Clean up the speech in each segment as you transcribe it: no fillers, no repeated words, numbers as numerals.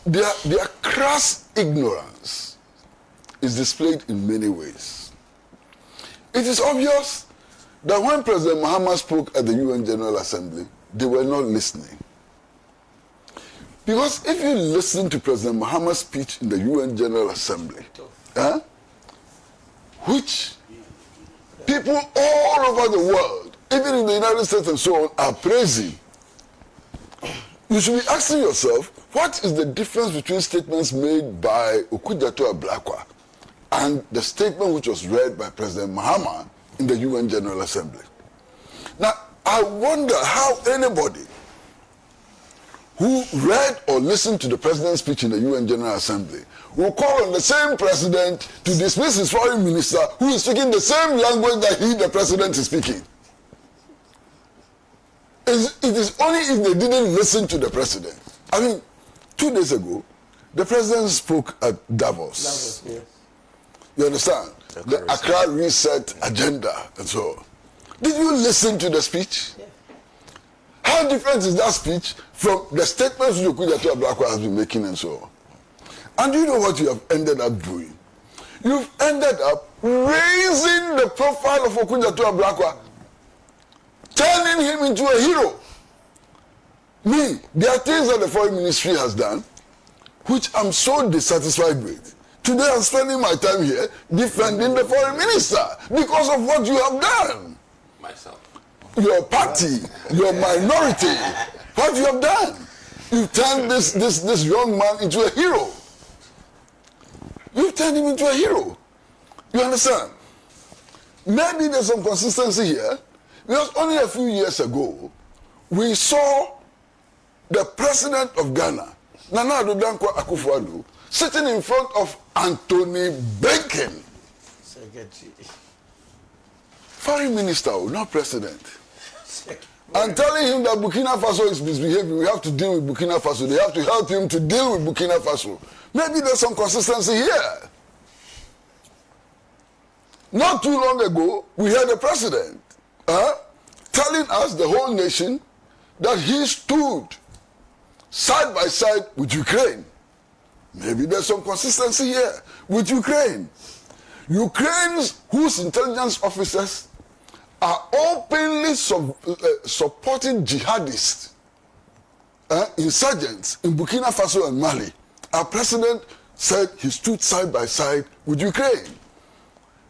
their crass ignorance is displayed in many ways. It is obvious that when President Mahama spoke at the UN General Assembly, they were not listening. Because if you listen to President Mahama's speech in the UN General Assembly, which people all over the world, even in the United States and so on, are praising, you should be asking yourself, what is the difference between statements made by Okudjato Ablakwa and the statement which was read by President Mahama in the UN General Assembly? Now, I wonder how anybody who read or listened to the president's speech in the UN General Assembly will call on the same president to dismiss his foreign minister who is speaking the same language that he, the president, is speaking. It is only if they didn't listen to the president. I mean, 2 days ago, the president spoke at Davos. Yes. You understand? The Accra Reset agenda and so on. Did you listen to the speech? Yeah. How different is that speech from the statements which Okudjato Ablakwa has been making and so on? And do you know what you have ended up doing? You've ended up raising the profile of Okudjato Ablakwa, turning him into a hero. There are things that the foreign ministry has done which I'm so dissatisfied with. Today I'm spending my time here defending the foreign minister because of what you have done. Myself. Your party, your minority, what you have done. You've turned this young man into a hero. You've turned him into a hero. You understand? Maybe there's some consistency here, because only a few years ago, we saw the president of Ghana, Nana Addo Akufo Addo, sitting in front of Anthony Blinken. Foreign minister, not president. And telling him that Burkina Faso is misbehaving, we have to deal with Burkina Faso. They have to help him to deal with Burkina Faso. Maybe there's some consistency here. Not too long ago, we had a president telling us, the whole nation, that he stood side by side with Ukraine. Maybe there's some consistency here with Ukraine. Ukrainians whose intelligence officers are openly supporting jihadists, insurgents in Burkina Faso and Mali. Our president said he stood side by side with Ukraine.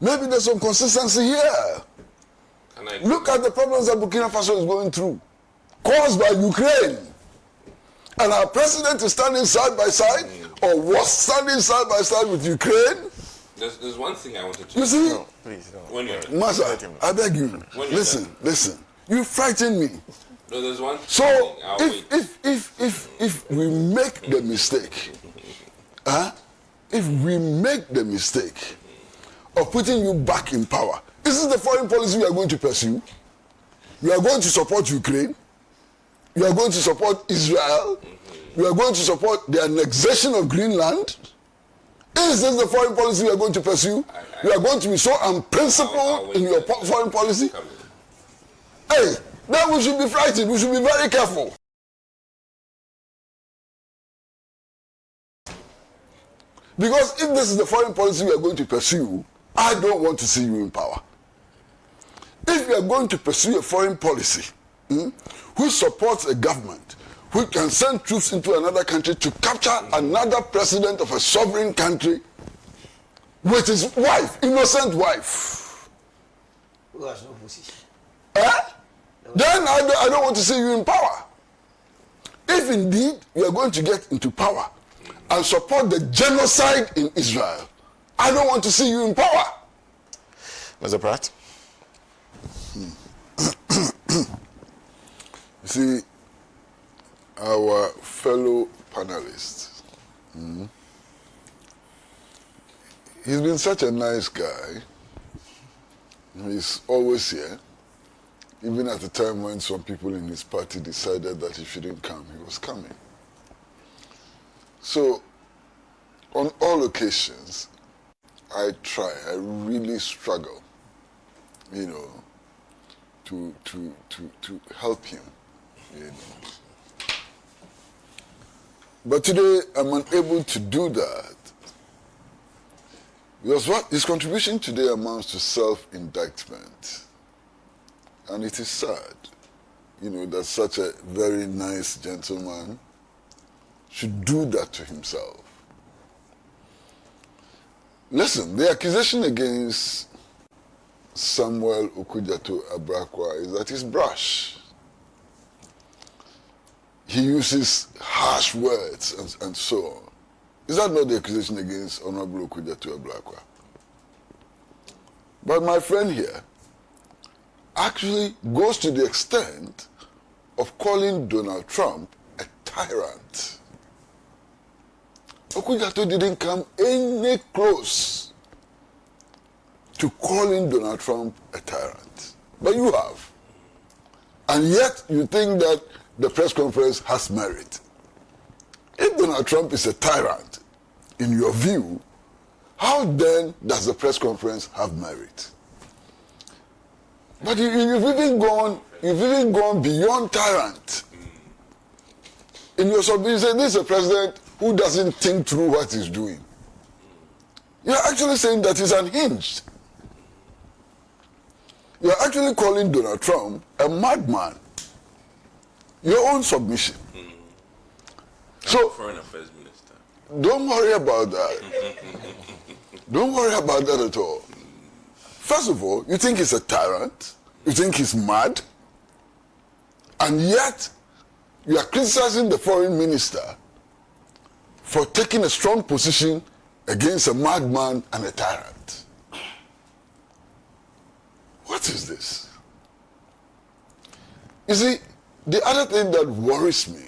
Maybe there's some consistency here. Look at the problems that Burkina Faso is going through, caused by Ukraine. And our president is standing side by side, or was standing side by side with Ukraine. There's one thing I wanted to... You see? No, please, no. Master, I beg you, listen. You frighten me. No, there's one thing. So, if we make the mistake, if we make the mistake of putting you back in power, this is the foreign policy we are going to pursue. We are going to support Ukraine. We are going to support Israel. We are going to support the annexation of Greenland. Is this the foreign policy we are going to pursue? You are going to be so unprincipled in your foreign policy? Hey, then we should be frightened. We should be very careful. Because if this is the foreign policy we are going to pursue, I don't want to see you in power. If we are going to pursue a foreign policy which supports a government who can send troops into another country to capture another president of a sovereign country with his wife, innocent wife, then I don't want to see you in power. If indeed you are going to get into power and support the genocide in Israel, I don't want to see you in power. Mr. Pratt? You see, our fellow panelist, he's been such a nice guy. He's always here. Even at the time when some people in his party decided that he shouldn't come, he was coming. So, on all occasions, I really struggle, you know, to help him, you know. But today, I'm unable to do that. Because what his contribution today amounts to self-indictment. And it is sad, that such a very nice gentleman should do that to himself. Listen, the accusation against Samuel Okudzato Abraham is that he's brash. He uses harsh words and so on. Is that not the accusation against Honorable Okudzato Abraham? But my friend here actually goes to the extent of calling Donald Trump a tyrant. Okudzato didn't come any close to calling Donald Trump a tyrant. But you have. And yet you think that the press conference has merit. If Donald Trump is a tyrant, in your view, how then does the press conference have merit? But you've even gone beyond tyrant. In your submission, you say this is a president who doesn't think through what he's doing. You're actually saying that he's unhinged. You're actually calling Donald Trump a madman. Your own submission. So, Foreign Affairs Minister. Don't worry about that. Don't worry about that at all. First of all, you think he's a tyrant, you think he's mad, and yet you are criticizing the foreign minister for taking a strong position against a madman and a tyrant. What is this? You see, the other thing that worries me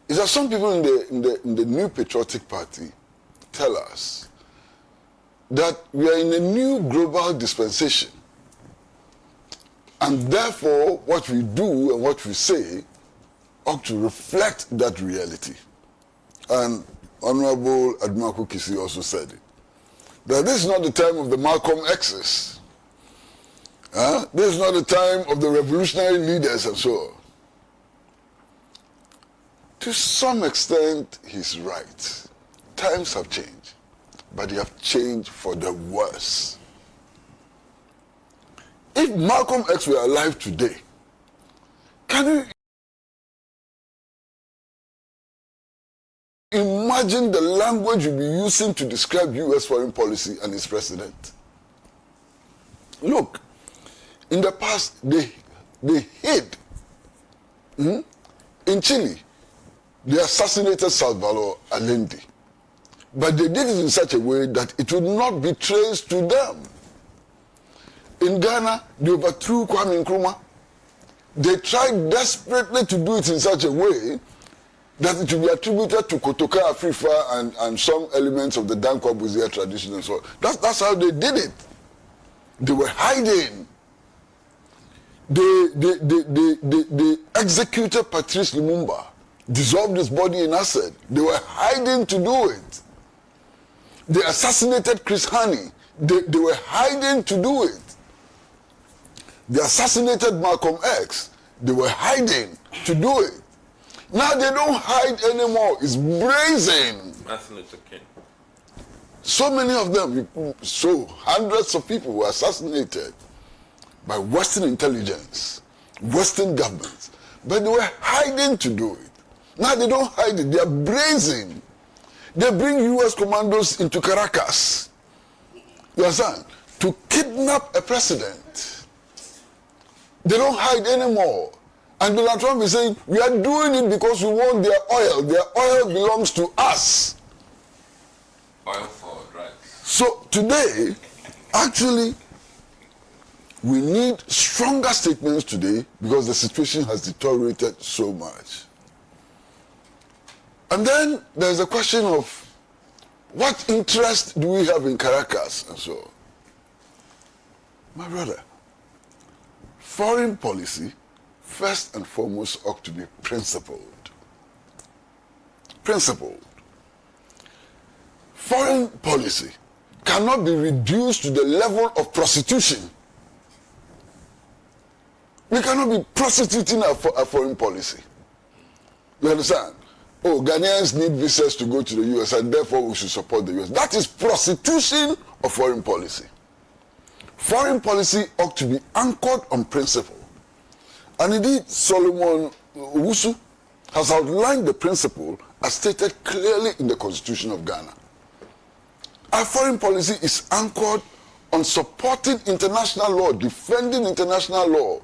is that some people in the New Patriotic Party tell us that we are in a new global dispensation, and therefore what we do and what we say ought to reflect that reality. And Honorable Admiral Kisi also said it, that this is not the time of the Malcolm X's. This is not the time of the revolutionary leaders and so on. To some extent, he's right. Times have changed, but they have changed for the worse. If Malcolm X were alive today, can you imagine the language you'll be using to describe U.S. foreign policy and its president? Look, in the past, they hid. In Chile, they assassinated Salvador Allende. But they did it in such a way that it would not be traced to them. In Ghana, they overthrew Kwame Nkrumah. They tried desperately to do it in such a way that it will be attributed to Kotoka Afrifa and some elements of the Dankwa Buzia tradition and so on. That's how they did it. They were hiding. They executed Patrice Lumumba, dissolved his body in acid. They were hiding to do it. They assassinated Chris Hani. They were hiding to do it. They assassinated Malcolm X. They were hiding to do it. Now they don't hide anymore. It's brazen. Martin Luther King. So many of them, so hundreds of people were assassinated by Western intelligence, Western governments. But they were hiding to do it. Now they don't hide it. They are brazen. They bring U.S. commandos into Caracas. You understand? To kidnap a president. They don't hide anymore. And Donald Trump is saying, we are doing it because we want their oil. Their oil belongs to us. Oil for drugs. So today, actually, we need stronger statements today because the situation has deteriorated so much. And then there's a question of what interest do we have in Caracas and so on. My brother, foreign policy, first and foremost, ought to be principled. Principled. Foreign policy cannot be reduced to the level of prostitution. We cannot be prostituting our foreign policy. You understand? oh, Ghanaians need visas to go to the US and therefore we should support the US. That is prostitution of foreign policy. Foreign policy ought to be anchored on principle. And indeed, Solomon Owusu has outlined the principle as stated clearly in the Constitution of Ghana. Our foreign policy is anchored on supporting international law, defending international law,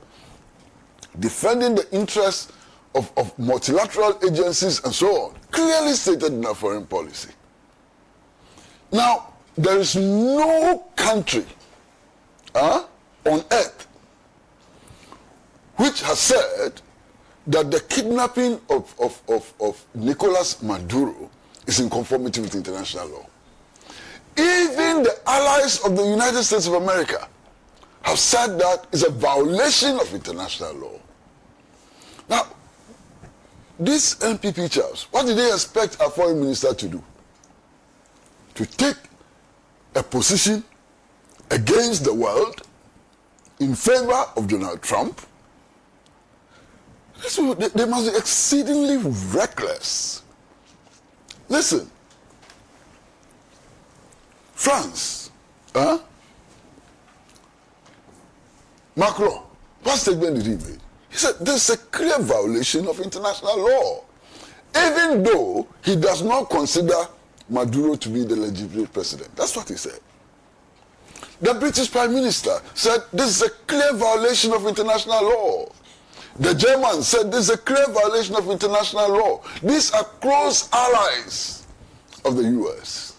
defending the interests of multilateral agencies and so on, clearly stated in our foreign policy. Now, there is no country on earth which has said that the kidnapping of Nicolas Maduro is in conformity with international law. Even the allies of the United States of America have said that is a violation of international law. Now, these NPP chaps, what did they expect our foreign minister to do? To take a position against the world in favor of Donald Trump? They must be exceedingly reckless. Listen, France, Macron, what statement did he make? He said there's a clear violation of international law, even though he does not consider Maduro to be the legitimate president. That's what he said. The British Prime Minister said this is a clear violation of international law. The Germans said this is a clear violation of international law. These are close allies of the US.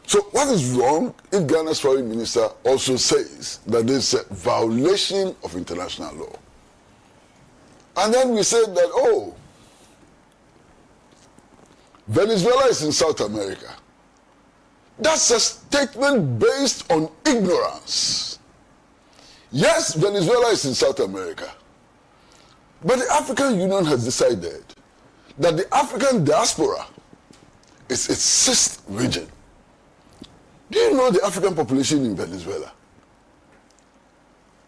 So what is wrong if Ghana's foreign minister also says that this is a violation of international law? And then we said that, oh, Venezuela is in South America. That's a statement based on ignorance. Yes, Venezuela is in South America. But the African Union has decided that the African diaspora is its sixth region. Do you know the African population in Venezuela?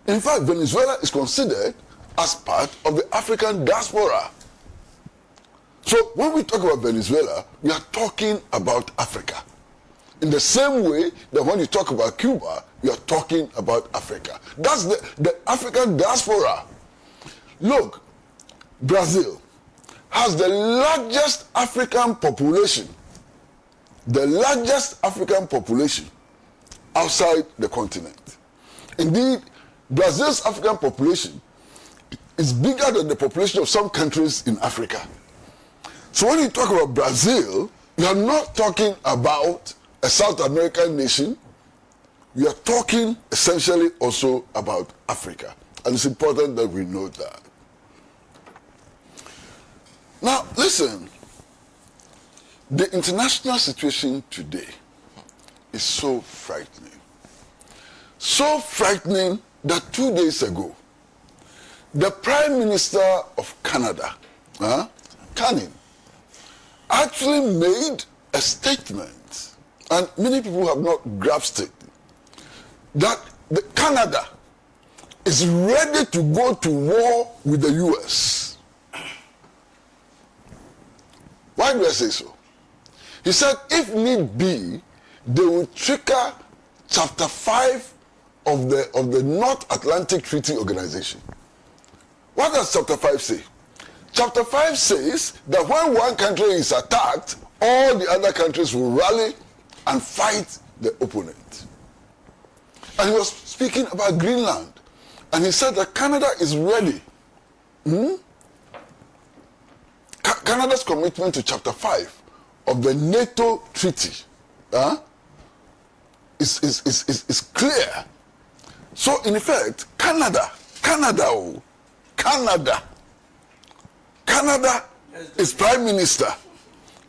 In fact, Venezuela is considered as part of the African diaspora. So when we talk about Venezuela, we are talking about Africa. In the same way that when you talk about Cuba, you are talking about Africa. That's the African diaspora. Look, Brazil has the largest African population. The largest African population outside the continent. Indeed, Brazil's African population is bigger than the population of some countries in Africa. So when you talk about Brazil, you are not talking about a South American nation. You are talking essentially also about Africa. And it's important that we know that. Now, listen. The international situation today is so frightening. So frightening that 2 days ago, the Prime Minister of Canada, Canning, actually made a statement, and many people have not grasped it, that Canada is ready to go to war with the US. Why do I say so? He said, if need be, they will trigger Chapter 5 of the North Atlantic Treaty Organization. What does Chapter 5 say? Chapter 5 says that when one country is attacked, all the other countries will rally and fight the opponent. And he was speaking about Greenland. And he said that Canada is ready. Canada's commitment to Chapter 5 of the NATO treaty is clear. So in effect, Canada's Prime Minister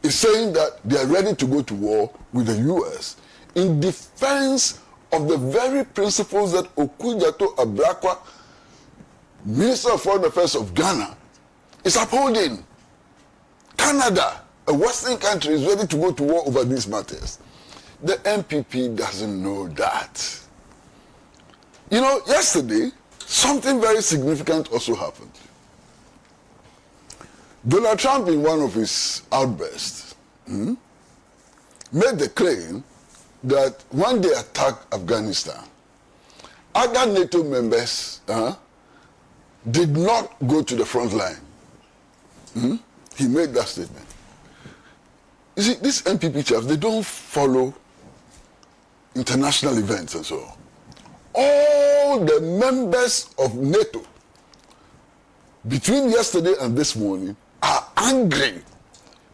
is saying that they are ready to go to war with the US in defense of the very principles that Akufo, Minister of Foreign Affairs of Ghana, is upholding. Canada, a Western country, is ready to go to war over these matters. The NPP doesn't know that. You know, yesterday, something very significant also happened. Donald Trump, in one of his outbursts, made the claim that when they attacked Afghanistan, other NATO members did not go to the front line. He made that statement. You see, these MPP chaps, they don't follow international events and so on. All the members of NATO, between yesterday and this morning, are angry.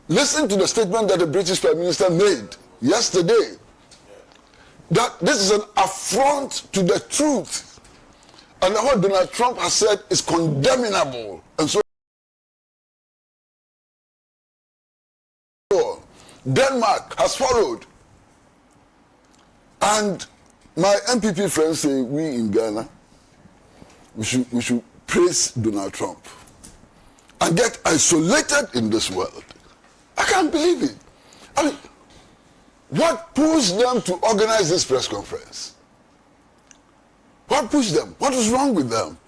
Listen to the statement that the British Prime Minister made yesterday. That this is an affront to the truth. And what Donald Trump has said is condemnable. And so on. Denmark has followed. And my MPP friends say we in Ghana, we should praise Donald Trump and get isolated in this world. I can't believe it. I mean, what pushed them to organize this press conference? What pushed them? What is wrong with them?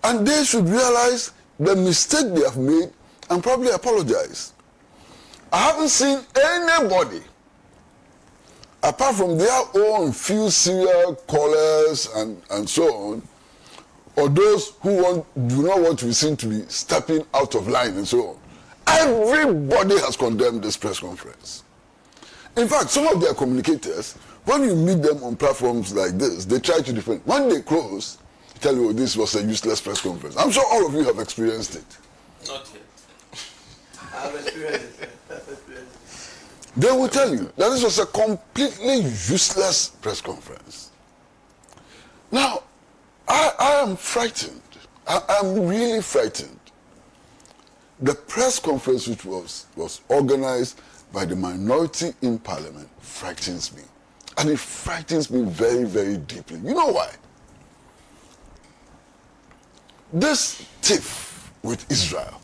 And they should realize the mistake they have made and probably apologize. I haven't seen anybody, apart from their own few serial callers and so on, or those who do not want to be seen to be stepping out of line and so on. Everybody has condemned this press conference. In fact, some of their communicators, when you meet them on platforms like this, they try to defend. When they close, they tell you, oh, this was a useless press conference. I'm sure all of you have experienced it. Not yet. I've experienced it. They will tell you that this was a completely useless press conference. Now, I am frightened. I'm really frightened. The press conference which was organized by the minority in Parliament frightens me. And it frightens me very, very deeply. You know why? This tiff with Israel,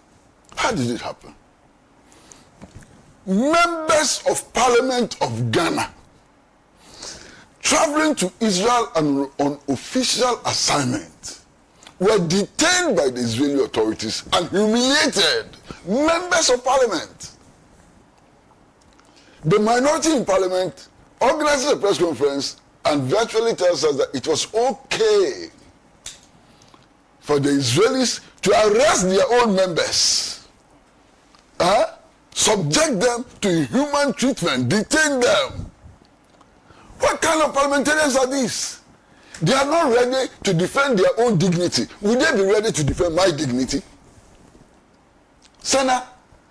how did it happen? Members of Parliament of Ghana traveling to Israel on official assignment were detained by the Israeli authorities and humiliated. Members of Parliament. The minority in Parliament organizes a press conference and virtually tells us that it was okay for the Israelis to arrest their own members, subject them to inhuman treatment, detain them. What kind of parliamentarians are these? They are not ready to defend their own dignity. Will they be ready to defend my dignity? Sana,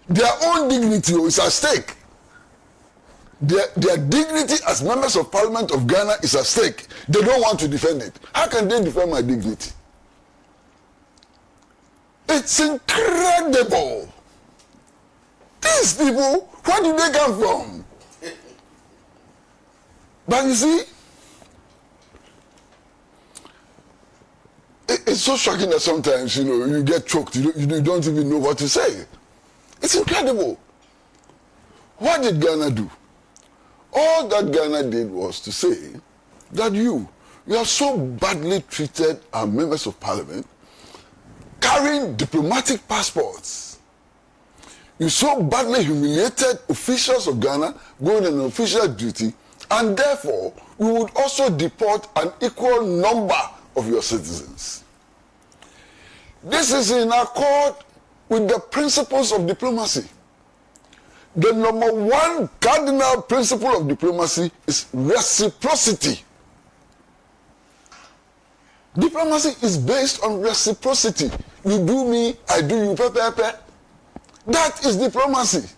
their own dignity is at stake. Their dignity as members of Parliament of Ghana is at stake. They don't want to defend it. How can they defend my dignity? It's incredible. These people, where do they come from? But you see, it's so shocking that sometimes, you get choked. You don't even know what to say. It's incredible. What did Ghana do? All that Ghana did was to say that you have so badly treated our members of Parliament, carrying diplomatic passports. You so badly humiliated officials of Ghana going on official duty, and therefore we would also deport an equal number of your citizens. This is in accord with the principles of diplomacy. The number one cardinal principle of diplomacy is reciprocity. Diplomacy is based on reciprocity. You do me, I do you, pepe. That is diplomacy.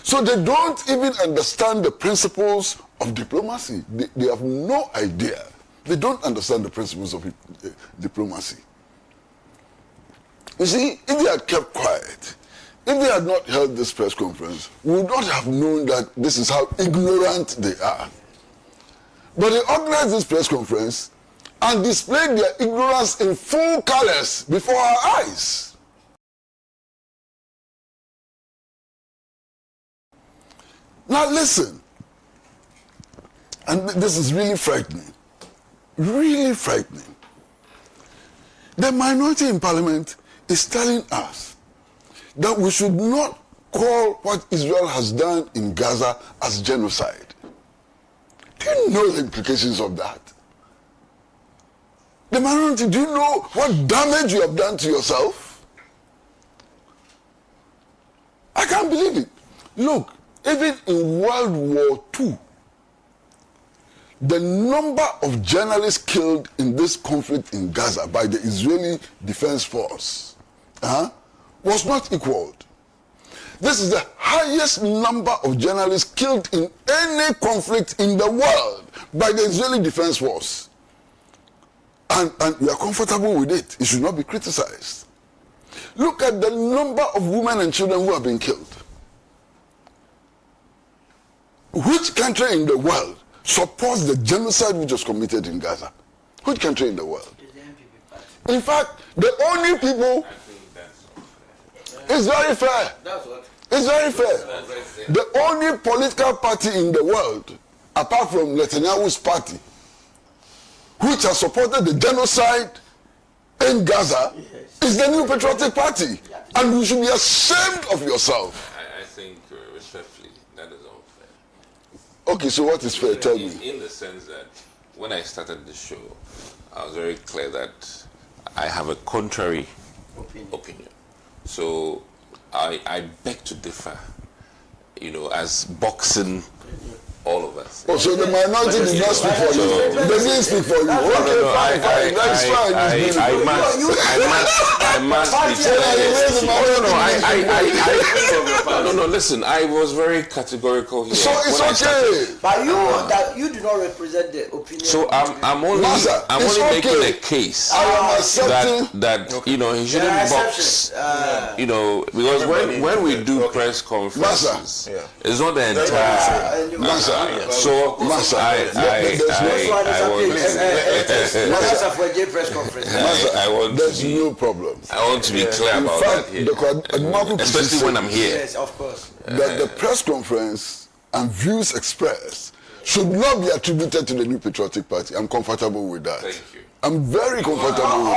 So they don't even understand the principles of diplomacy. They have no idea. They don't understand the principles of diplomacy. You see, if they had kept quiet, if they had not held this press conference, we would not have known that this is how ignorant they are. But they organized this press conference and displayed their ignorance in full colors before our eyes. Now listen, and this is really frightening, really frightening. The minority in Parliament is telling us that we should not call what Israel has done in Gaza as genocide. Do you know the implications of that? The minority, do you know what damage you have done to yourself? I can't believe it. Look, even in World War II, the number of journalists killed in this conflict in Gaza by the Israeli Defense Force was not equaled. This is the highest number of journalists killed in any conflict in the world by the Israeli Defense Force. And we are comfortable with it. It should not be criticized. Look at the number of women and children who have been killed. Which country in the world supports the genocide which was committed in Gaza? Which country in the world? In fact, the only people... It's very fair. That's what? It's very fair. The only political party in the world, apart from Netanyahu's party, which has supported the genocide in Gaza, is the New Patriotic Party. And you should be ashamed of yourself. I think, respectfully, that is unfair. Okay, so what is fair? Tell me. In the sense that when I started the show, I was very clear that I have a contrary opinion. So I beg to differ, you know, as boxing all of us. Oh, so the minority did not speak for you. They didn't speak for you. Okay, fine. That's fine. I must be No, listen, I was very categorical here. So it's okay. But you do not represent the opinion. So I'm only making a case that you know, he shouldn't box. You know, because when we do press conferences, it's not the entire. So there's no problem. I want to be clear about that here. Especially when I'm here. Yes, of course. That the press conference and views expressed should not be attributed to the New Patriotic Party. I'm comfortable with that. Thank you. I'm very comfortable with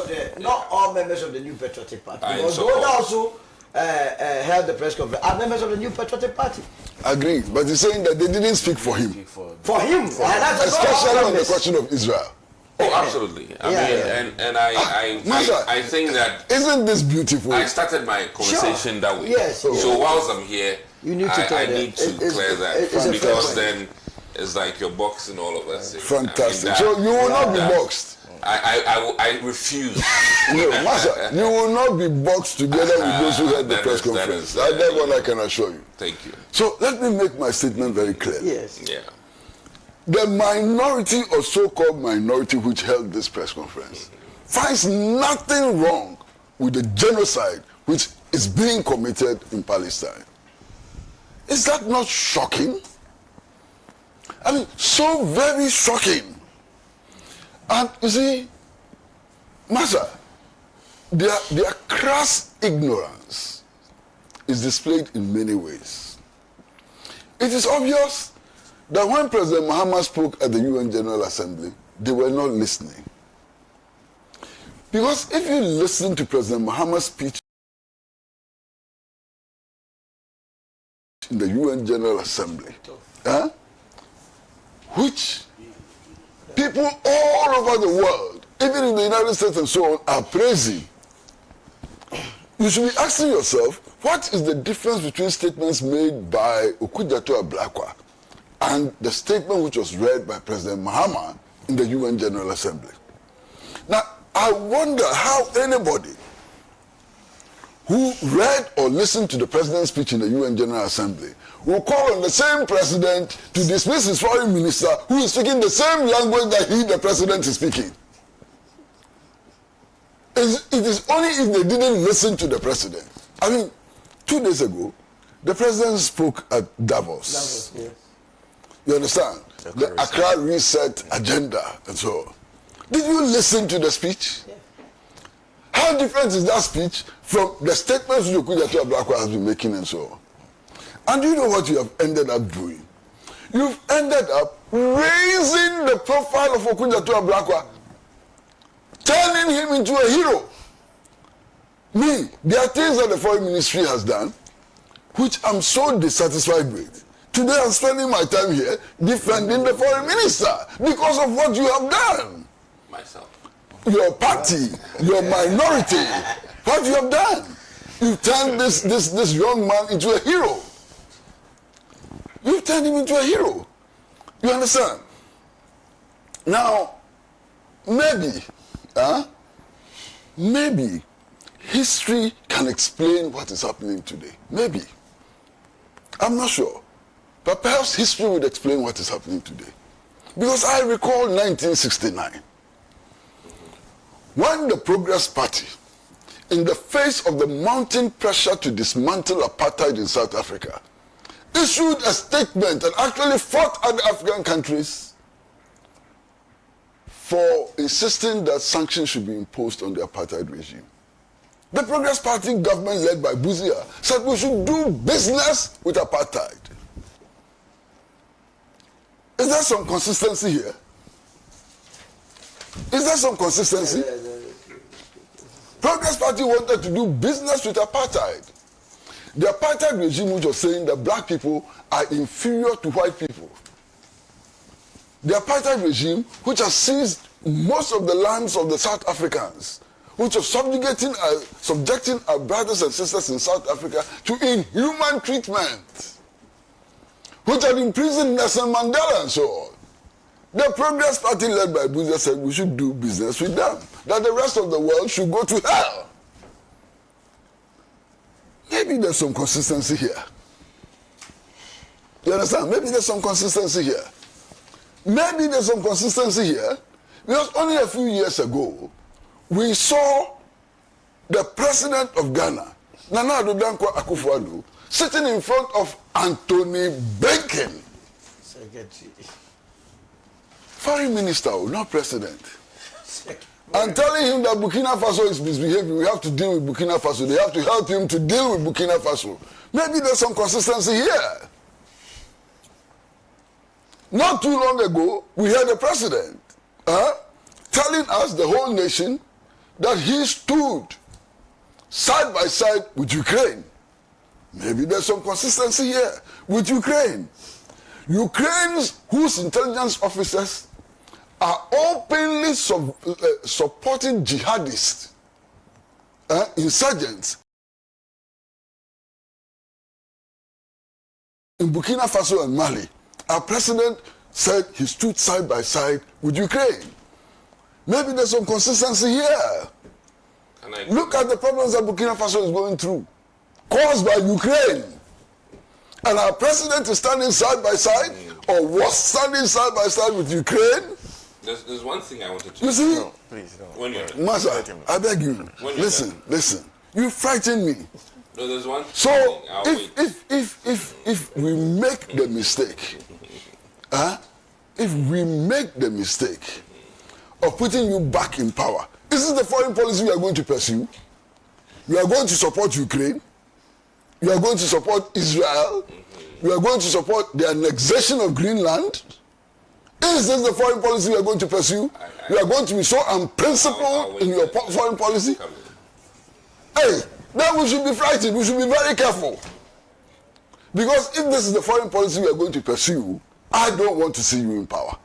that. Not all members of the New Patriotic Party. Because those also held the press conference are members of the New Patriotic Party. Agree, but he's saying that they didn't speak for him. For him, especially on the question of Israel. Oh, absolutely. I mean, and I think that isn't this beautiful? I started my conversation that way. Yes. So whilst I'm here, you need to I need to clear that because then it's like you're boxing all of us. Fantastic. So you will not be boxed. I refuse. No, Master, you will not be boxed together with those who had the press conference. That's what I can assure you. Thank you. So let me make my statement very clear. Yes. Yeah. The minority or so-called minority which held this press conference finds nothing wrong with the genocide which is being committed in Palestine. Is that not shocking? I mean, so very shocking. And you see, Master, their crass ignorance is displayed in many ways. It is obvious that when President Muhammad spoke at the UN General Assembly, they were not listening. Because if you listen to President Muhammad's speech in the UN General Assembly, which people all over the world, even in the United States and so on, are praising, you should be asking yourself, what is the difference between statements made by Okudjato Ablakwa and the statement which was read by President Muhammad in the UN General Assembly? Now, I wonder how anybody who read or listened to the president's speech in the UN General Assembly will call on the same president to dismiss his foreign minister who is speaking the same language that the president is speaking. It is only if they didn't listen to the president. I mean, 2 days ago, the president spoke at Davos. Yes. You understand? The Accra Reset agenda and so on. Did you listen to the speech? Yeah. How different is that speech from the statements Okudjato Ablakwa has been making and so on? And you know what you have ended up doing? You've ended up raising the profile of Okudjato Ablakwa, turning him into a hero. There are things that the foreign ministry has done which I'm so dissatisfied with. Today I'm spending my time here defending the foreign minister because of what you have done. Myself. Your party, your minority, what you have done. You've turned this young man into a hero. You've turned him into a hero. You understand? Now, maybe history can explain what is happening today. Maybe. I'm not sure. But perhaps history would explain what is happening today. Because I recall 1969, when the Progress Party, in the face of the mounting pressure to dismantle apartheid in South Africa, issued a statement and actually fought other African countries for insisting that sanctions should be imposed on the apartheid regime. The Progress Party government led by Buzia said we should do business with apartheid. Is there some consistency here? Is there some consistency? Progress Party wanted to do business with apartheid. The apartheid regime which was saying that black people are inferior to white people. The apartheid regime which has seized most of the lands of the South Africans, which was subjecting our brothers and sisters in South Africa to inhuman treatment, which had imprisoned Nelson Mandela and so on. The Progress Party led by Buzia said we should do business with them, that the rest of the world should go to hell. Maybe there's some consistency here. You understand? Maybe there's some consistency here. Maybe there's some consistency here because only a few years ago, we saw the president of Ghana, Nana Addo Akufo Addo, sitting in front of Anthony Blinken. Foreign minister, not president. And telling him that Burkina Faso is misbehaving, we have to deal with Burkina Faso. They have to help him to deal with Burkina Faso. Maybe there's some consistency here. Not too long ago, we had a president telling us, the whole nation, that he stood side by side with Ukraine. Maybe there's some consistency here with Ukraine. Ukrainians whose intelligence officers are openly supporting jihadists, insurgents in Burkina Faso and Mali. Our president said he stood side by side with Ukraine. Maybe there's some consistency here. Look at the problems that Burkina Faso is going through, caused by Ukraine. And our president is standing side by side, or was standing side by side with Ukraine. There's one thing I wanted to... You see? No, please, no. When you're Master, I beg you, listen. You frighten me. No, there's one thing. So, if we make the mistake, if we make the mistake of putting you back in power, this is the foreign policy we are going to pursue. You are going to support Ukraine. You are going to support Israel. You are going to support the annexation of Greenland. Is this the foreign policy you are going to pursue? You are going to be so unprincipled in your foreign policy? Hey, then we should be frightened. We should be very careful. Because if this is the foreign policy we are going to pursue, I don't want to see you in power.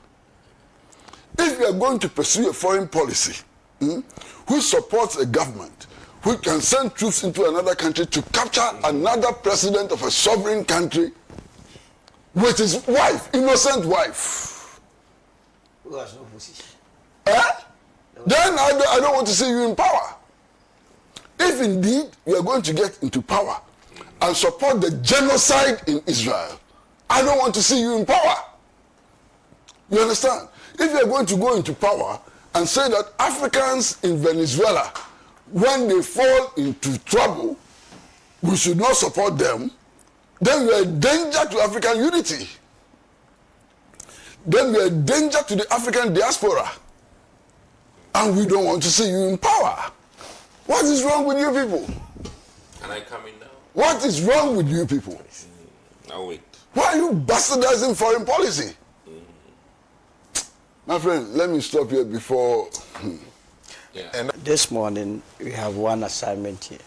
If you are going to pursue a foreign policy which supports a government which can send troops into another country to capture another president of a sovereign country with his wife, innocent wife, Who has no position? then I don't want to see you in power. If indeed you are going to get into power and support the genocide in Israel, I don't want to see you in power. You understand? If you are going to go into power and say that Africans in Venezuela, when they fall into trouble, we should not support them, then we are a danger to African unity. Then we are a danger to the African diaspora. And we don't want to see you in power. What is wrong with you people? Can I come in now? What is wrong with you people? I'll wait. Why are you bastardizing foreign policy? My friend, let me stop here before... Yeah. And This morning, we have one assignment here.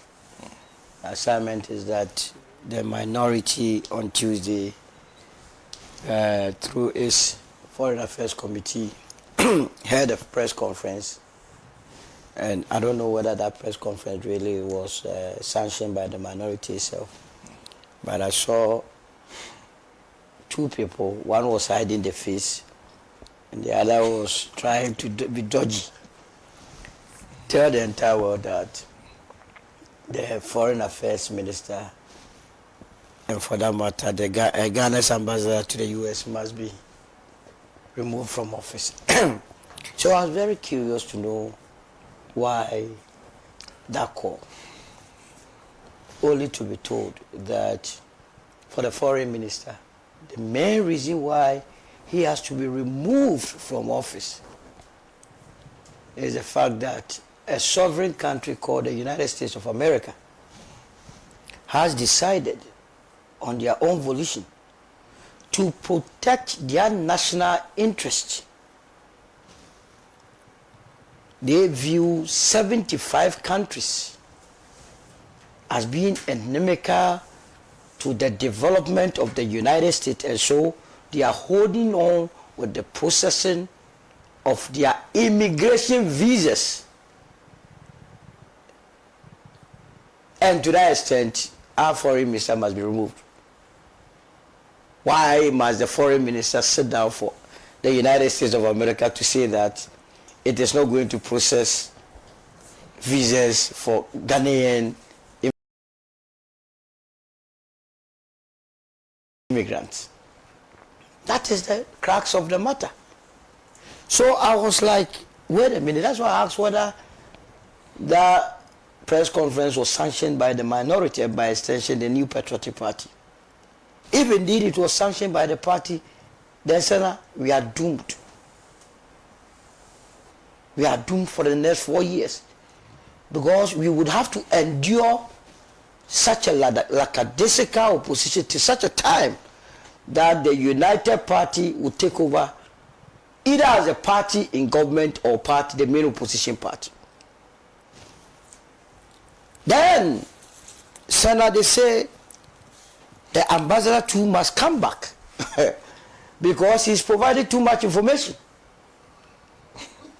The assignment is that the minority on Tuesday, through its Foreign Affairs Committee, held a press conference. And I don't know whether that press conference really was sanctioned by the minority itself. But I saw two people. One was hiding the face, and the other was trying to be dodgy. Tell the entire world that the Foreign Affairs Minister, and for that matter, the Ghana's ambassador to the U.S. must be removed from office. So I was very curious to know why that call, only to be told that for the foreign minister, the main reason why he has to be removed from office is the fact that a sovereign country called the United States of America has decided on their own volition to protect their national interest. They view 75 countries as being inimical to the development of the United States, and so they are holding on with the processing of their immigration visas. And to that extent, our foreign minister must be removed. Why must the foreign minister sit down for the United States of America to say that it is not going to process visas for Ghanaian immigrants? That is the crux of the matter. So I was like, wait a minute. That's why I asked whether the press conference was sanctioned by the minority and by extension the New Patriotic Party. If indeed it was sanctioned by the party, then Senator, we are doomed. We are doomed for the next 4 years, because we would have to endure such a lackadaisical opposition to such a time that the United Party would take over either as a party in government or party, the main opposition party. Then, Senator, they say the ambassador too must come back because he's provided too much information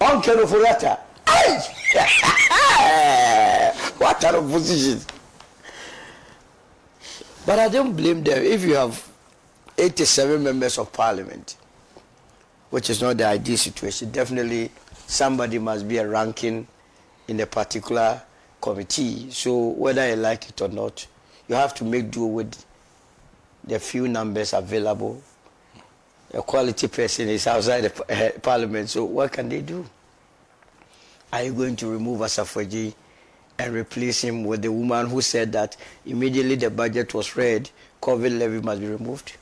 on Ken Ofori Atta. What kind of position? But I don't blame them. If you have 87 members of parliament, which is not the ideal situation, definitely somebody must be a ranking in a particular committee. So whether you like it or not, you have to make do with the few numbers available. A quality person is outside the parliament, so what can they do? Are you going to remove Asafo and replace him with the woman who said that immediately the budget was read, COVID levy must be removed?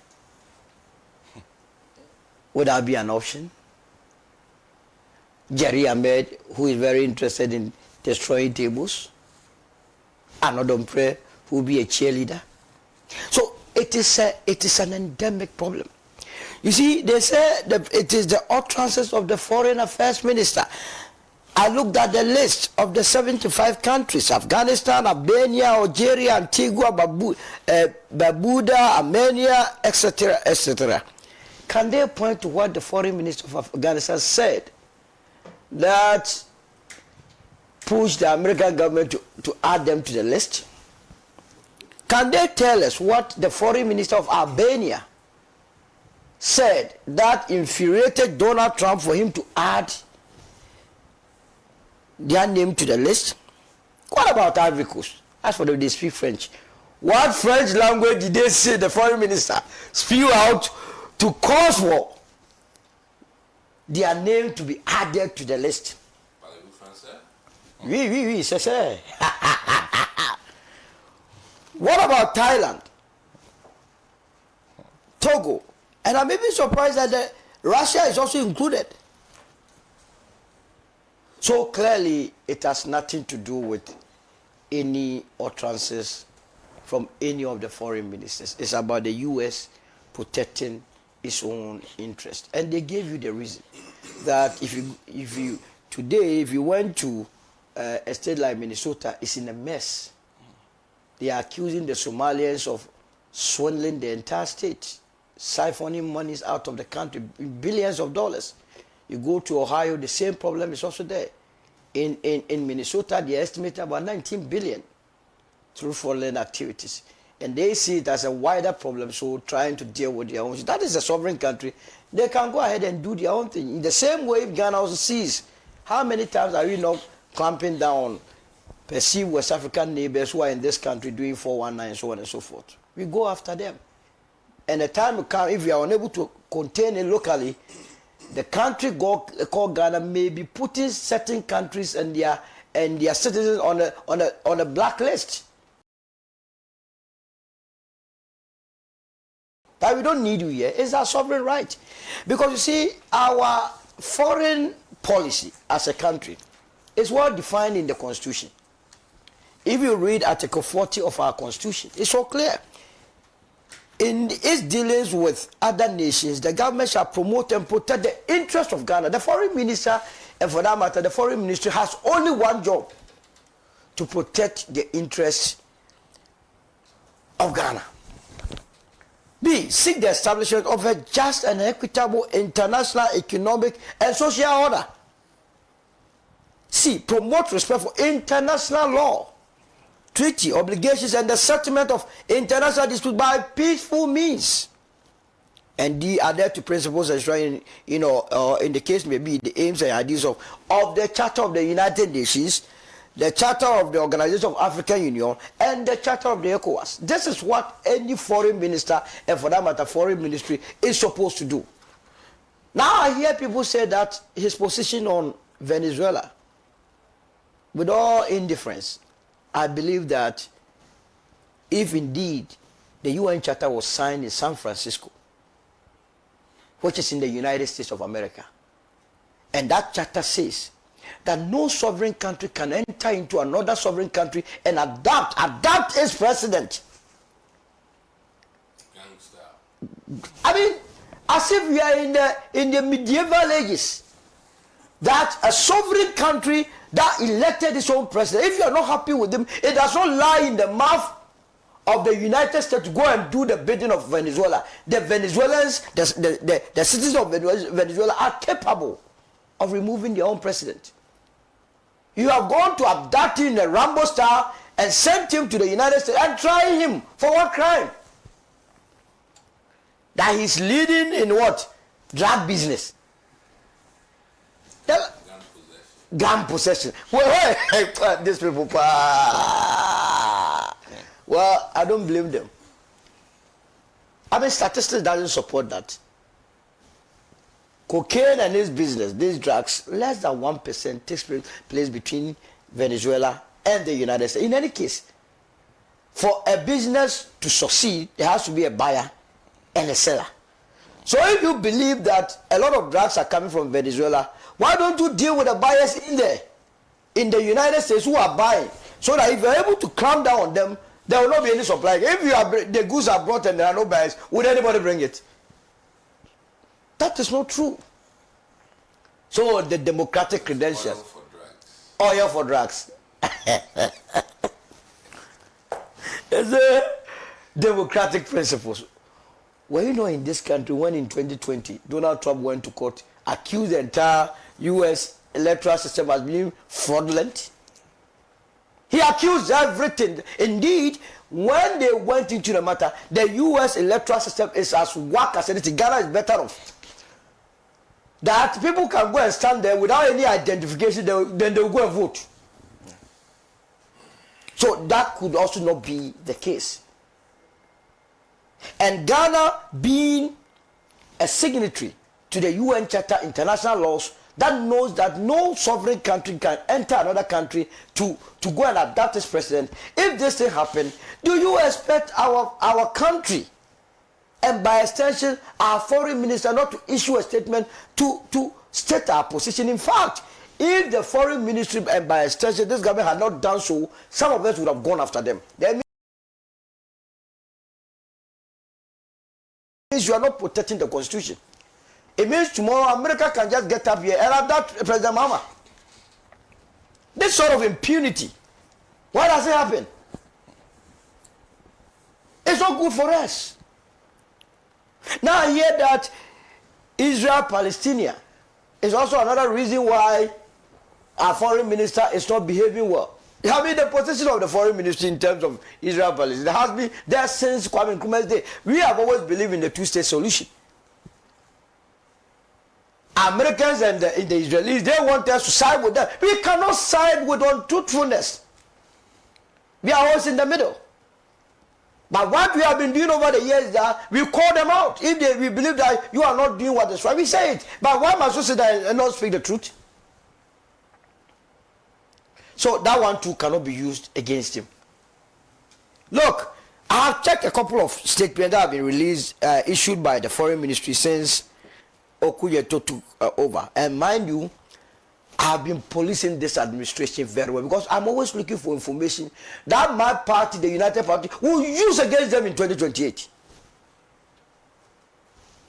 Would that be an option? Jerry Ahmed, who is very interested in destroying tables, another Dompre, who will be a cheerleader. So it is an endemic problem. You see, they say that it is the utterances of the foreign affairs minister. I looked at the list of the 75 countries: Afghanistan, Albania, Algeria, Antigua, Barbuda, Armenia, etc., etc. Can they point to what the foreign minister of Afghanistan said that pushed the American government to add them to the list? Can they tell us what the foreign minister of Albania said that infuriated Donald Trump for him to add their name to the list? What about Ivory Coast? As for them, they speak French. What French language did they say the foreign minister spew out to cause for their name to be added to the list? Parlez-vous français? Oui, c'est ça. What about Thailand, Togo? And I'm even surprised that Russia is also included. So clearly, it has nothing to do with any utterances from any of the foreign ministers. It's about the U.S. protecting its own interest. And they gave you the reason that if you today, if you went to a state like Minnesota is in a mess. They are accusing the Somalians of swindling the entire state, siphoning monies out of the country, billions of dollars. You go to Ohio, the same problem is also there. In Minnesota, they estimate about 19 billion through foreign activities. And they see it as a wider problem, so trying to deal with their own. That is a sovereign country. They can go ahead and do their own thing. In the same way, Ghana also sees, how many times are we not clamping down perceived West African neighbors who are in this country doing 419 and so on and so forth? We go after them. And the time will come, if we are unable to contain it locally, the country called Ghana may be putting certain countries and their citizens on a blacklist. That we don't need you here. It's our sovereign right. Because you see, our foreign policy as a country is well defined in the Constitution. If you read Article 40 of our Constitution, it's so clear. In its dealings with other nations, the government shall promote and protect the interests of Ghana. The foreign minister, and for that matter, the foreign ministry has only one job: to protect the interests of Ghana. B, seek the establishment of a just and equitable international economic and social order. C, promote respect for international law, treaty obligations, and the settlement of international disputes by peaceful means. And D, adhere to principles enshrined, in the case maybe the aims and ideas of the Charter of the United Nations, the Charter of the Organization of African Union, and the Charter of the ECOWAS. This is what any foreign minister, and for that matter, foreign ministry, is supposed to do. Now I hear people say that his position on Venezuela, with all indifference, I believe that if indeed the UN Charter was signed in San Francisco, which is in the United States of America, and that charter says that no sovereign country can enter into another sovereign country and adapt its president. Gangster. I mean, as if we are in the medieval ages, that a sovereign country that elected its own president, if you are not happy with him, it does not lie in the mouth of the United States to go and do the bidding of Venezuela. The Venezuelans, the citizens of Venezuela are capable of removing their own president. You have gone to abduct him in a Rambo style and sent him to the United States and try him for what crime? That he's leading in what? Drug business. Gun possession. Well, these people. Well, I don't blame them. I mean, statistics doesn't support that. Cocaine and its business, these drugs, less than 1% takes place between Venezuela and the United States. In any case, for a business to succeed, there has to be a buyer and a seller. So if you believe that a lot of drugs are coming from Venezuela, why don't you deal with the buyers in the United States who are buying? So that if you're able to clamp down on them, there will not be any supply. If the goods are brought and there are no buyers, would anybody bring it? That is not true. So the democratic credentials. Oil for drugs. It's a democratic principles. Were you know in this country when in 2020 Donald Trump went to court, accused the entire U.S. electoral system as being fraudulent? He accused everything. Indeed, when they went into the matter, the U.S. electoral system is as whack as anything. Ghana is better off. That people can go and stand there without any identification, then they will go and vote. So that could also not be the case. And Ghana being a signatory to the UN Charter, international laws, that knows that no sovereign country can enter another country to go and adapt its president. If this thing happens, do you expect our country, and by extension our foreign minister, not to issue a statement to state our position? In fact, if the foreign ministry and by extension this government had not done so, some of us would have gone after them. That means you are not protecting the constitution. It means tomorrow America can just get up here and adopt President Mahama. This sort of impunity, why does it happen? It's not good for us. Now I hear that Israel-Palestine is also another reason why our foreign minister is not behaving well. I mean, the position of the foreign ministry in terms of Israel-Palestine has been there since Kwame Nkrumah's day. We have always believed in the two-state solution. Americans and the Israelis, they want us to side with them. We cannot side with untruthfulness. We are always in the middle. But what we have been doing over the years is that we call them out. If we believe that you are not doing what is right, we say it. But why must we say that and not speak the truth? So that one too cannot be used against him. Look, I have checked a couple of statements that have been released, issued by the foreign ministry since Okuyeto took over. And mind you, I have been policing this administration very well because I'm always looking for information that my party, the United Party, will use against them in 2028.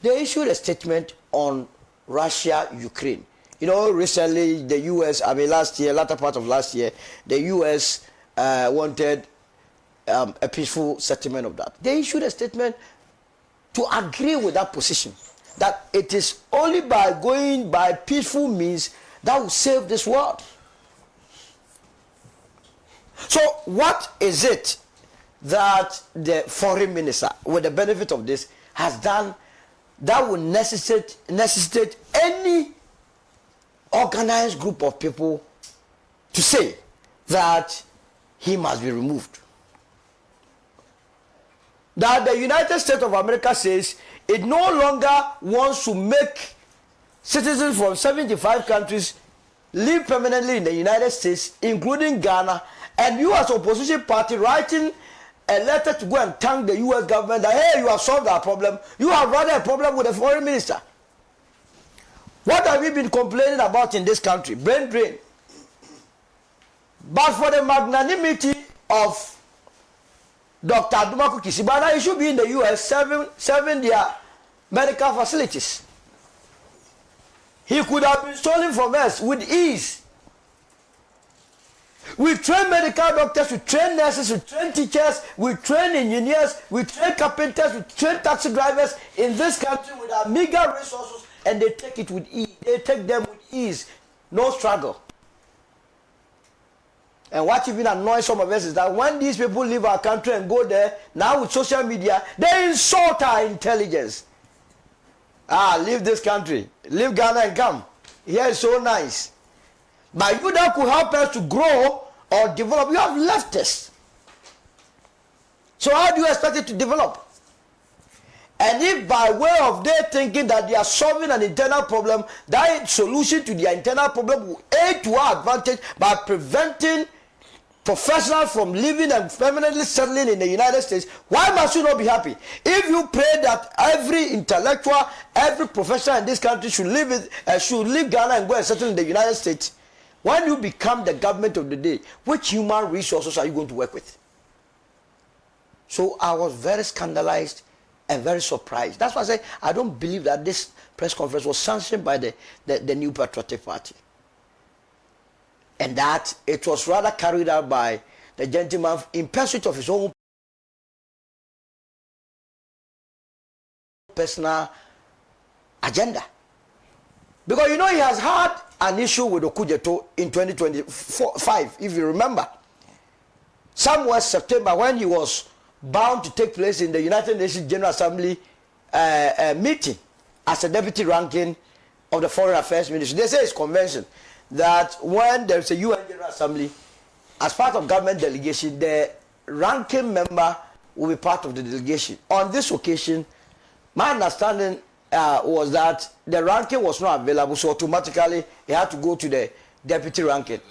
They issued a statement on Russia, Ukraine. You know, recently the U.S., I mean last year, latter part of last year, the U.S. Wanted a peaceful settlement of that. They issued a statement to agree with that position, that it is only by going by peaceful means that will save this world. So what is it that the foreign minister, with the benefit of this, has done that will necessitate any organized group of people to say that he must be removed? That the United States of America says it no longer wants to make citizens from 75 countries live permanently in the United States, including Ghana, and you as opposition party writing a letter to go and thank the U.S. government that, hey, you have solved our problem. You have rather a problem with the foreign minister. What have we been complaining about in this country? Brain drain. But for the magnanimity of Dr. Adumaku Kisibana, he should be in the U.S. serving their medical facilities. He could have been stolen from us with ease. We train medical doctors, we train nurses, we train teachers, we train engineers, we train carpenters, we train taxi drivers in this country with our meager resources, and they take it with ease. They take them with ease, no struggle. And what even annoys some of us is that when these people leave our country and go there, now with social media, they insult our intelligence. Leave this country, leave Ghana and come. Here is so nice. But you that could help us to grow or develop, you have left us. So how do you expect it to develop? And if by way of their thinking that they are solving an internal problem, that solution to their internal problem will aid to our advantage by preventing professionals from living and permanently settling in the United States, why must you not be happy? If you pray that every intellectual, every professional in this country should leave Ghana and go and settle in the United States, when you become the government of the day, which human resources are you going to work with? So I was very scandalized and very surprised. That's why I say I don't believe that this press conference was sanctioned by the New Patriotic Party. And that it was rather carried out by the gentleman in pursuit of his own personal agenda. Because you know he has had an issue with Okujeto in 2025, if you remember. Somewhere September, when he was bound to take place in the United Nations General Assembly meeting as a deputy ranking of the Foreign Affairs Ministry. They say it's convention that when there's a UN General Assembly, as part of government delegation, the ranking member will be part of the delegation. On this occasion, my understanding was that the ranking was not available, so automatically he had to go to the deputy ranking.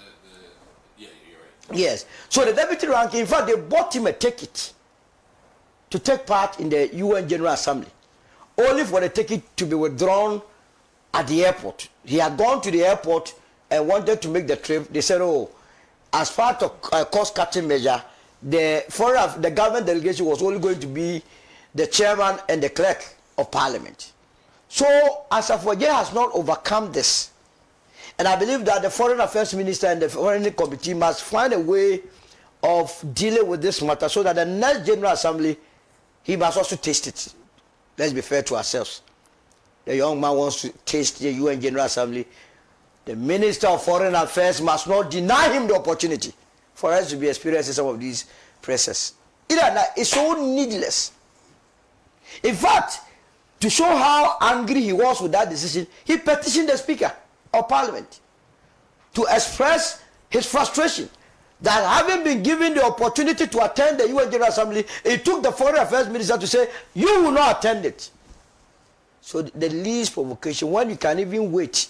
Yeah, you're right. Yes. So the deputy ranking, in fact, they bought him a ticket to take part in the UN General Assembly, only for the ticket to be withdrawn at the airport. He had gone to the airport and wanted to make the trip. They said, oh, as part of a cost-cutting measure, the government delegation was only going to be the chairman and the clerk of parliament. So Asafo has not overcome this. And I believe that the Foreign Affairs Minister and the Foreign Committee must find a way of dealing with this matter so that the next General Assembly, he must also taste it. Let's be fair to ourselves. The young man wants to taste the UN General Assembly. The Minister of Foreign Affairs must not deny him the opportunity for us to be experiencing some of these processes. It's so needless. In fact, to show how angry he was with that decision, he petitioned the Speaker of Parliament to express his frustration that having been given the opportunity to attend the UN General Assembly, it took the Foreign Affairs Minister to say, you will not attend it. So the least provocation, when you can even wait,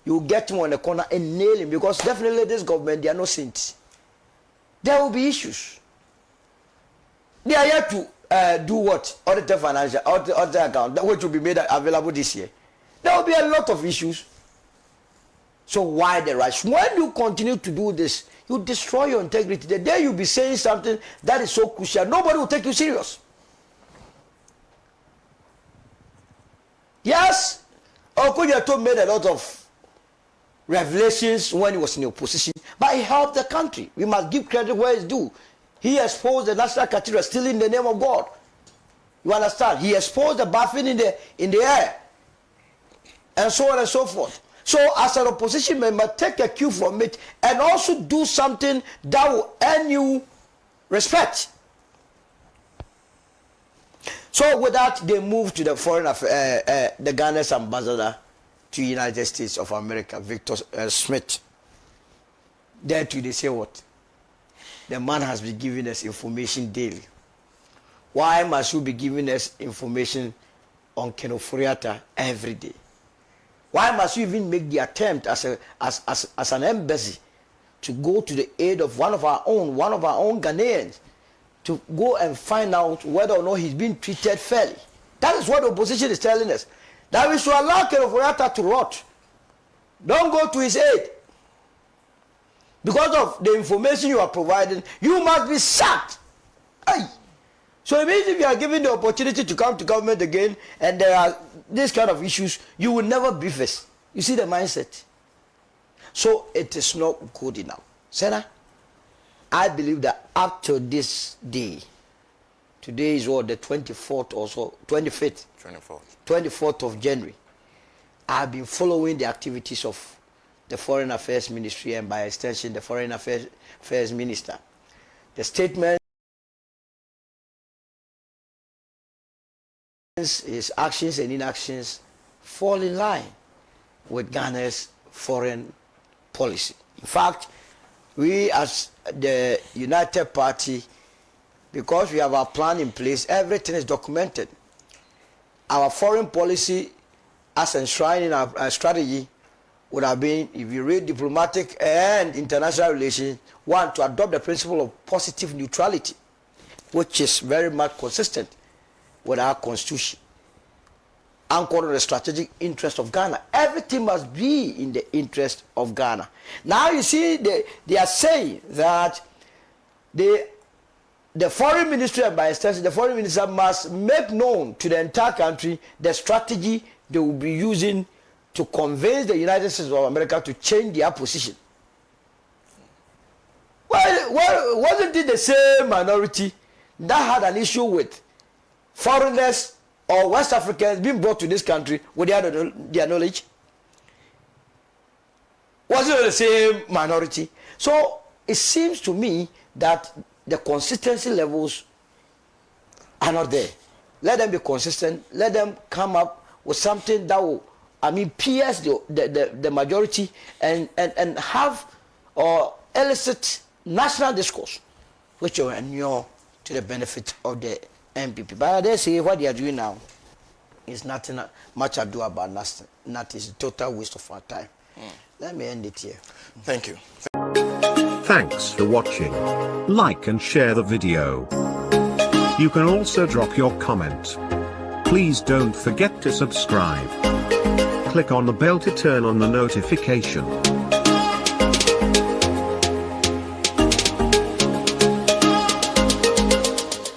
you get him on the corner and nail him, because definitely this government, they are no saints. There will be issues. They are here to do what? Audit financial, audit account, which will be made available this year. There will be a lot of issues. So why the rush? When you continue to do this, you destroy your integrity. The day you'll be saying something that is so crucial, nobody will take you serious. Yes, Kojo Kyeremanteng made a lot of revelations when he was in the opposition, but he helped the country. We must give credit where it's due. He exposed the national cathedral stealing the name of God. You understand? He exposed the bathing in the air, and so on and so forth. So as an opposition member, take a cue from it and also do something that will earn you respect. So with that, they moved to the foreign the Ghana's ambassador to the United States of America, Victor Smith. There too, they say what? The man has been giving us information daily. Why must you be giving us information on Ken Ofori Atta every day? Why must you even make the attempt as an embassy to go to the aid of one of our own Ghanaians to go and find out whether or not he's being treated fairly? That is what the opposition is telling us. That we should allow Ken Ofori Atta to rot. Don't go to his aid. Because of the information you are providing, you must be sacked. Aye. So it means if you are given the opportunity to come to government again and there are these kind of issues, you will never brief us. You see the mindset. So it is not good enough. Sarah, I believe that up to this day, today is what, the 24th or so, 25th? 24th of January. I've been following the activities of the Foreign Affairs Ministry and by extension the Foreign Affairs Minister. The statement, his actions and inactions fall in line with Ghana's foreign policy. In fact, we as the United Party, because we have our plan in place, everything is documented. Our foreign policy as enshrined in our strategy would have been, if you read diplomatic and international relations, one, to adopt the principle of positive neutrality, which is very much consistent with our constitution, anchored on the strategic interest of Ghana. Everything must be in the interest of Ghana. Now you see, they are saying that the foreign ministry and by extension, the foreign minister must make known to the entire country the strategy they will be using to convince the United States of America to change their position. Well, wasn't it the same minority that had an issue with foreigners or West Africans being brought to this country with their knowledge? Was it the same minority? So it seems to me that the consistency levels are not there. Let them be consistent. Let them come up with something that will, pierce the majority and have or elicit national discourse, which will inure to the benefit of the MPP. But they say what they are doing now is nothing much ado about nothing. That is a total waste of our time. Let me end it here. Thank you. Thanks for watching. Like and share the video. You can also drop your comment. Please don't forget to subscribe. Click on the bell to turn on the notification.